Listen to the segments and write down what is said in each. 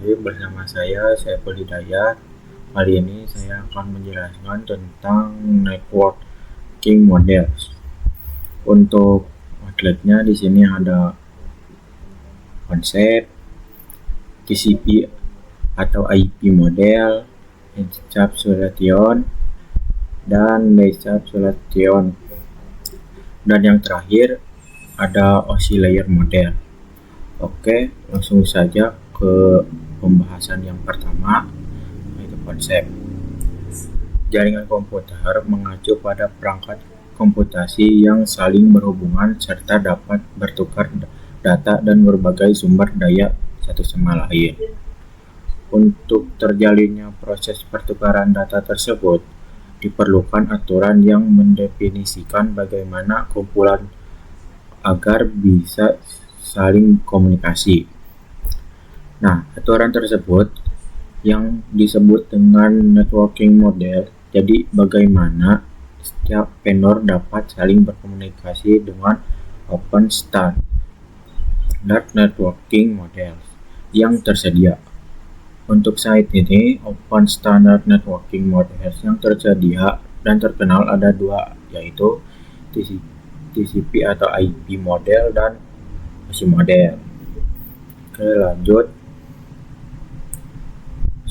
kembali bersama saya Saiful Hidayat. Kali ini saya akan menjelaskan tentang networking models. Untuk outletnya di sini ada konsep, TCP atau IP model, encapsulation, dan decapsulation. Dan yang terakhir ada oscillator model. Oke, langsung saja ke pembahasan yang pertama, yaitu konsep. Jaringan komputer mengacu pada perangkat komputasi yang saling berhubungan serta dapat bertukar data dan berbagai sumber daya satu sama lain. Untuk terjalinnya proses pertukaran data tersebut, diperlukan aturan yang mendefinisikan bagaimana kumpulan agar bisa saling komunikasi. Nah, aturan tersebut yang disebut dengan networking model. Jadi, bagaimana setiap vendor dapat saling berkomunikasi dengan open standard networking model yang tersedia. Untuk saat ini, open standard networking models yang tersedia dan terkenal ada dua, yaitu TCP atau IP model dan OSI model. Oke, lanjut.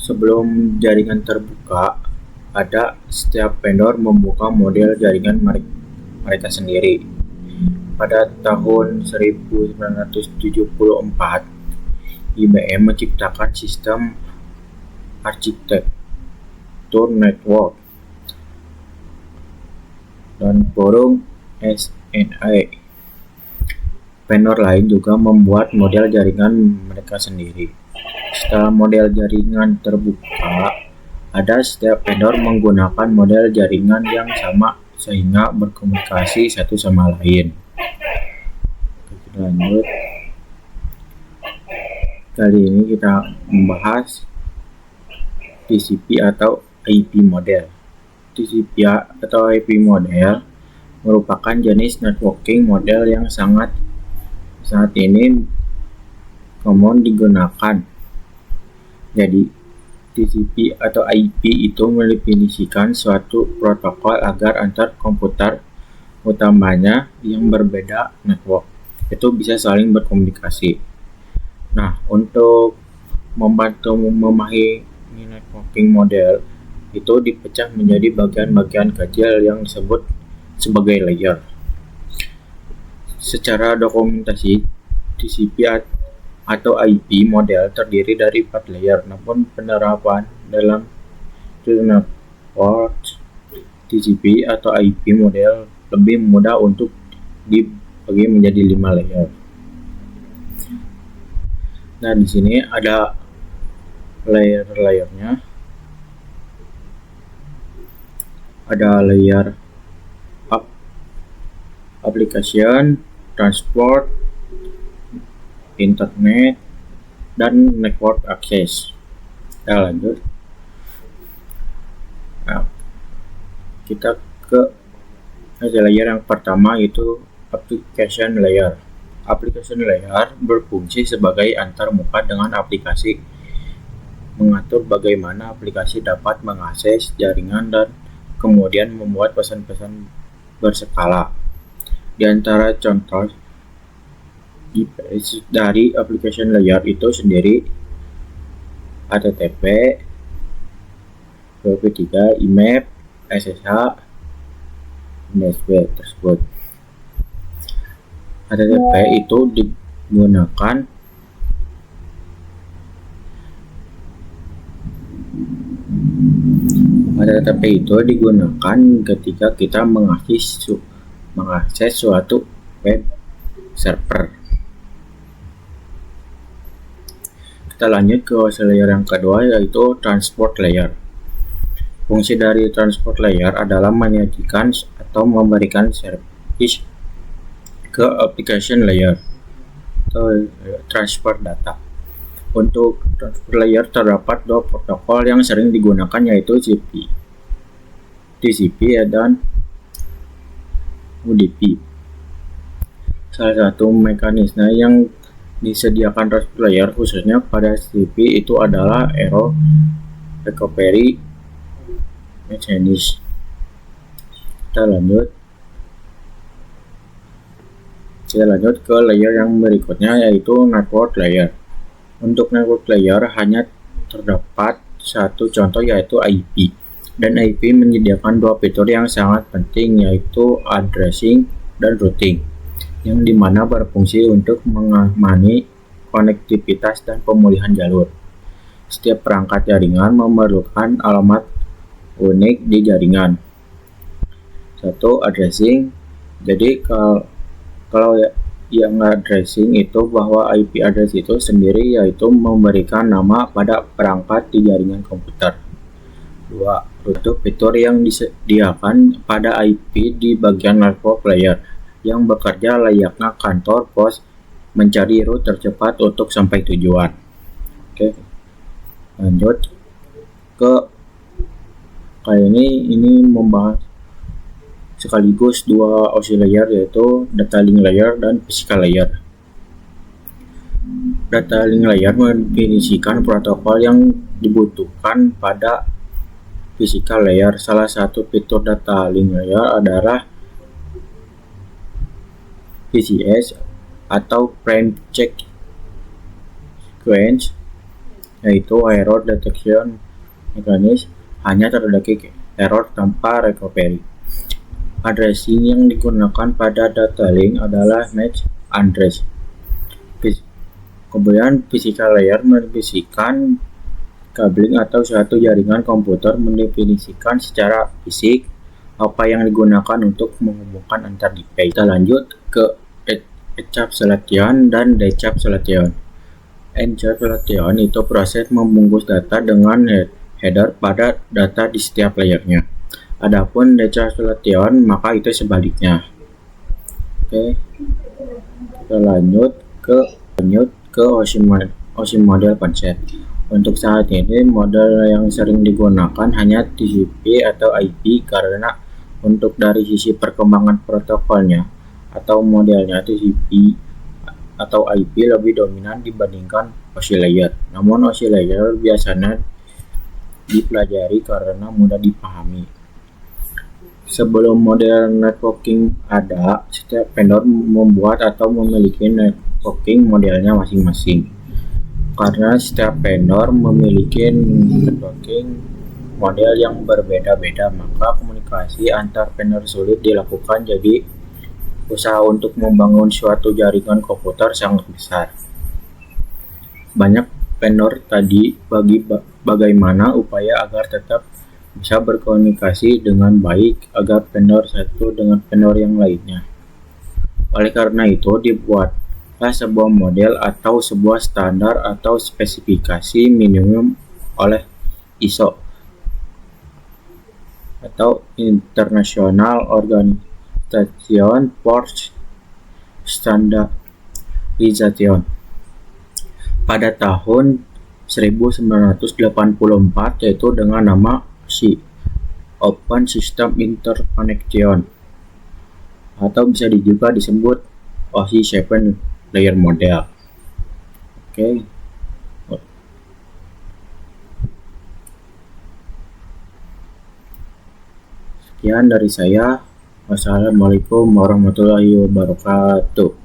Sebelum jaringan terbuka, setiap vendor membuka model jaringan mereka sendiri. Pada tahun 1974, IBM menciptakan sistem arsitektur network dan forum SNA. Vendor lain juga membuat model jaringan mereka sendiri. Setelah model jaringan terbuka, setiap vendor menggunakan model jaringan yang sama sehingga berkomunikasi satu sama lain. Lanjut. Kali ini kita membahas TCP atau IP model. TCP atau IP model merupakan jenis networking model yang saat ini common digunakan. Jadi, TCP atau IP itu mendefinisikan suatu protokol agar antar komputer utamanya yang berbeda network itu bisa saling berkomunikasi. Nah, untuk membantu memahami networking model itu dipecah menjadi bagian-bagian kecil yang disebut sebagai layer. Secara dokumentasi, TCP atau IP model terdiri dari 4 layer, namun penerapan dalam network TCP atau IP model lebih mudah untuk dibagi menjadi 5 layer. Nah, di sini ada layer-layernya. Ada layer application, transport, internet, dan network access. Kita lanjut. Nah, kita ke layer yang pertama, yaitu application layer. Application layer berfungsi sebagai antarmuka dengan aplikasi, mengatur bagaimana aplikasi dapat mengakses jaringan dan kemudian membuat pesan-pesan berskala. Di antara contoh dari application layer itu sendiri HTTP, WP3, IMAP, SSH, DSP tersebut. HTTP itu digunakan ketika kita mengakses suatu web server. Kita lanjut ke layer yang kedua, yaitu transport layer. Fungsi dari transport layer adalah menyajikan atau memberikan service ke application layer atau transfer data. Untuk transport layer terdapat dua protokol yang sering digunakan, yaitu TCP dan UDP. Salah satu mekanisme yang disediakan transport layer khususnya pada TCP itu adalah error recovery mechanism. Kita lanjut ke layer yang berikutnya, yaitu network layer. Untuk network layer hanya terdapat satu contoh, yaitu IP. Dan IP menyediakan dua fitur yang sangat penting, yaitu addressing dan routing, yang dimana berfungsi untuk mengamani konektivitas dan pemulihan jalur. Setiap perangkat jaringan memerlukan alamat unik di jaringan. Satu, addressing. Jadi kalau yang addressing itu bahwa IP address itu sendiri, yaitu memberikan nama pada perangkat di jaringan komputer. 2. Itu fitur yang disediakan pada IP di bagian network layer yang bekerja layaknya kantor pos mencari route tercepat untuk sampai tujuan. Oke. Lanjut ke ini membahas sekaligus dua OSI layer, yaitu data link layer dan physical layer. Data link layer mendefinisikan protokol yang dibutuhkan pada physical layer. Salah satu fitur data link layer adalah PCS atau Frame Check Sequence, yaitu error detection mechanism. Hanya terjadi error tanpa recovery. Addressing yang digunakan pada data link adalah match address. Kemudian physical layer mendefinisikan cabling atau suatu jaringan komputer, mendefinisikan secara fisik apa yang digunakan untuk menghubungkan antar device. Kita lanjut ke encapsulation dan decapsulation. Encapsulation itu proses membungkus data dengan header pada data di setiap layernya. Adapun decapsulation maka itu sebaliknya. Oke. Kita lanjut ke OSI model konsep. Untuk saat ini model yang sering digunakan hanya TCP atau IP, karena untuk dari sisi perkembangan protokolnya atau modelnya TCP atau IP lebih dominan dibandingkan OSI layer. Namun OSI layer biasanya dipelajari karena mudah dipahami. Sebelum model networking ada, setiap vendor membuat atau memiliki networking modelnya masing-masing. Karena setiap vendor memiliki networking model yang berbeda-beda, maka komunikasi antar vendor sulit dilakukan. Jadi usaha untuk membangun suatu jaringan komputer sangat besar. Banyak vendor tadi bagaimana upaya agar tetap bisa berkomunikasi dengan baik agar vendor satu dengan vendor yang lainnya. Oleh karena itu dibuatlah sebuah model atau sebuah standar atau spesifikasi minimum oleh ISO atau International Organization for Standardization pada tahun 1984, yaitu dengan nama OSI, Open System Interconnection, atau bisa juga disebut OSI 7 layer model. Oke. Sekian dari saya. Wassalamualaikum warahmatullahi wabarakatuh.